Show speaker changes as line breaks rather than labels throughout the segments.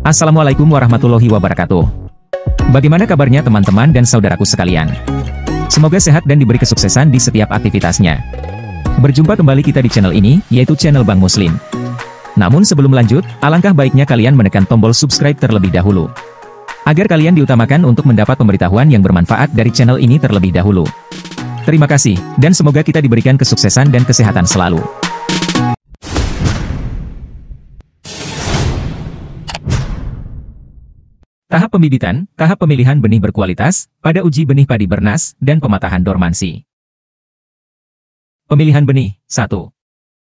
Assalamualaikum warahmatullahi wabarakatuh. Bagaimana kabarnya teman-teman dan saudaraku sekalian? Semoga sehat dan diberi kesuksesan di setiap aktivitasnya. Berjumpa kembali kita di channel ini, yaitu channel Bang Muslim. Namun sebelum lanjut, alangkah baiknya kalian menekan tombol subscribe terlebih dahulu, agar kalian diutamakan untuk mendapat pemberitahuan yang bermanfaat dari channel ini terlebih dahulu. Terima kasih, dan semoga kita diberikan kesuksesan dan kesehatan selalu. Tahap pembibitan, tahap pemilihan benih berkualitas, pada uji benih padi bernas, dan pematahan dormansi. Pemilihan benih, 1.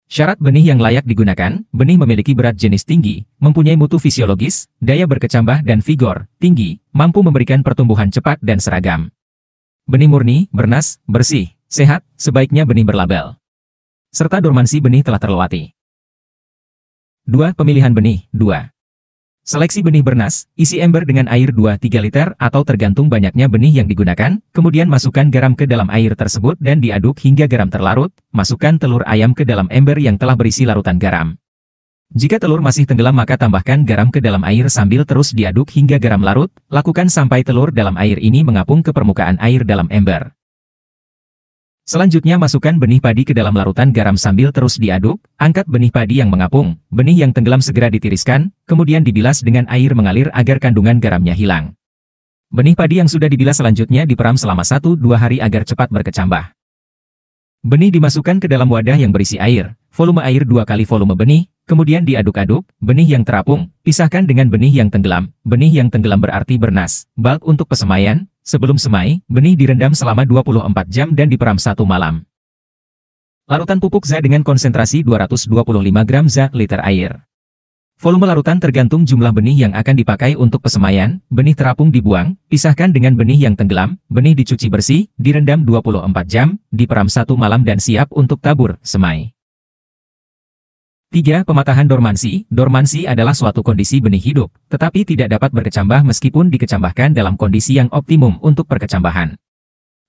Syarat benih yang layak digunakan, benih memiliki berat jenis tinggi, mempunyai mutu fisiologis, daya berkecambah dan vigor tinggi, mampu memberikan pertumbuhan cepat dan seragam. Benih murni, bernas, bersih, sehat, sebaiknya benih berlabel, serta dormansi benih telah terlewati. 2. Pemilihan benih, 2. Seleksi benih bernas, isi ember dengan air 2-3 liter atau tergantung banyaknya benih yang digunakan, kemudian masukkan garam ke dalam air tersebut dan diaduk hingga garam terlarut, masukkan telur ayam ke dalam ember yang telah berisi larutan garam. Jika telur masih tenggelam maka tambahkan garam ke dalam air sambil terus diaduk hingga garam larut, lakukan sampai telur dalam air ini mengapung ke permukaan air dalam ember. Selanjutnya masukkan benih padi ke dalam larutan garam sambil terus diaduk, angkat benih padi yang mengapung, benih yang tenggelam segera ditiriskan, kemudian dibilas dengan air mengalir agar kandungan garamnya hilang. Benih padi yang sudah dibilas selanjutnya diperam selama 1-2 hari agar cepat berkecambah. Benih dimasukkan ke dalam wadah yang berisi air, volume air 2 kali volume benih, kemudian diaduk-aduk, benih yang terapung, pisahkan dengan benih yang tenggelam berarti bernas, bulk untuk pesemaian. Sebelum semai, benih direndam selama 24 jam dan diperam 1 malam. Larutan pupuk ZA dengan konsentrasi 225 gram ZA liter air. Volume larutan tergantung jumlah benih yang akan dipakai untuk pesemaian, benih terapung dibuang, pisahkan dengan benih yang tenggelam, benih dicuci bersih, direndam 24 jam, diperam 1 malam dan siap untuk tabur, semai. 3. Pematahan dormansi. Dormansi adalah suatu kondisi benih hidup, tetapi tidak dapat berkecambah meskipun dikecambahkan dalam kondisi yang optimum untuk perkecambahan.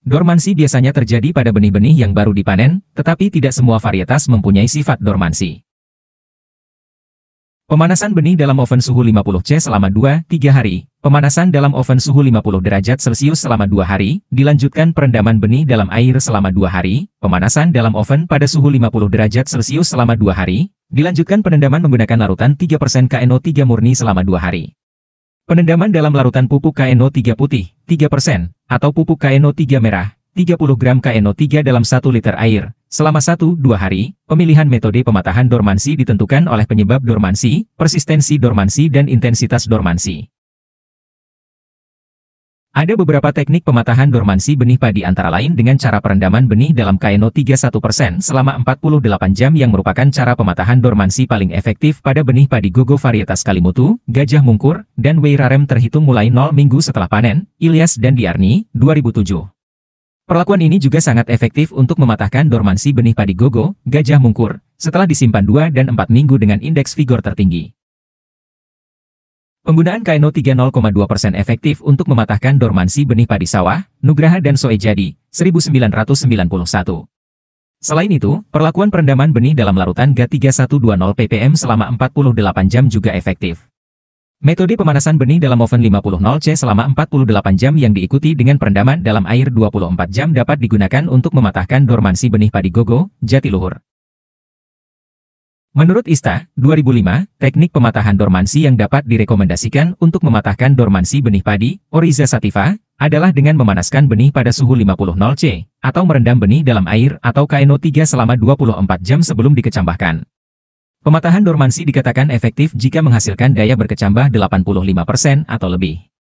Dormansi biasanya terjadi pada benih-benih yang baru dipanen, tetapi tidak semua varietas mempunyai sifat dormansi. Pemanasan benih dalam oven suhu 50°C selama 2-3 hari. Pemanasan dalam oven suhu 50 derajat Celcius selama 2 hari, dilanjutkan perendaman benih dalam air selama 2 hari, pemanasan dalam oven pada suhu 50 derajat Celcius selama 2 hari, dilanjutkan penendaman menggunakan larutan 3% KNO3 murni selama 2 hari. Penendaman dalam larutan pupuk KNO3 putih, 3%, atau pupuk KNO3 merah, 30 gram KNO3 dalam 1 liter air, selama 1-2 hari. Pemilihan metode pematahan dormansi ditentukan oleh penyebab dormansi, persistensi dormansi dan intensitas dormansi. Ada beberapa teknik pematahan dormansi benih padi antara lain dengan cara perendaman benih dalam KNO3 1% selama 48 jam yang merupakan cara pematahan dormansi paling efektif pada benih padi Gogo varietas Kalimutu, Gajah Mungkur, dan Weirarem terhitung mulai 0 minggu setelah panen, Ilyas dan Diarni, 2007. Perlakuan ini juga sangat efektif untuk mematahkan dormansi benih padi Gogo, Gajah Mungkur, setelah disimpan 2 dan 4 minggu dengan indeks vigor tertinggi. Penggunaan KNO3 0,2% efektif untuk mematahkan dormansi benih padi sawah, Nugraha dan Soejadi, 1991. Selain itu, perlakuan perendaman benih dalam larutan GA3120 ppm selama 48 jam juga efektif. Metode pemanasan benih dalam oven 50°C selama 48 jam yang diikuti dengan perendaman dalam air 24 jam dapat digunakan untuk mematahkan dormansi benih padi Gogo, Jatiluhur. Menurut ISTA, 2005, teknik pematahan dormansi yang dapat direkomendasikan untuk mematahkan dormansi benih padi, Oryza sativa, adalah dengan memanaskan benih pada suhu 50°C, atau merendam benih dalam air atau KNO3 selama 24 jam sebelum dikecambahkan. Pematahan dormansi dikatakan efektif jika menghasilkan daya berkecambah 85% atau lebih.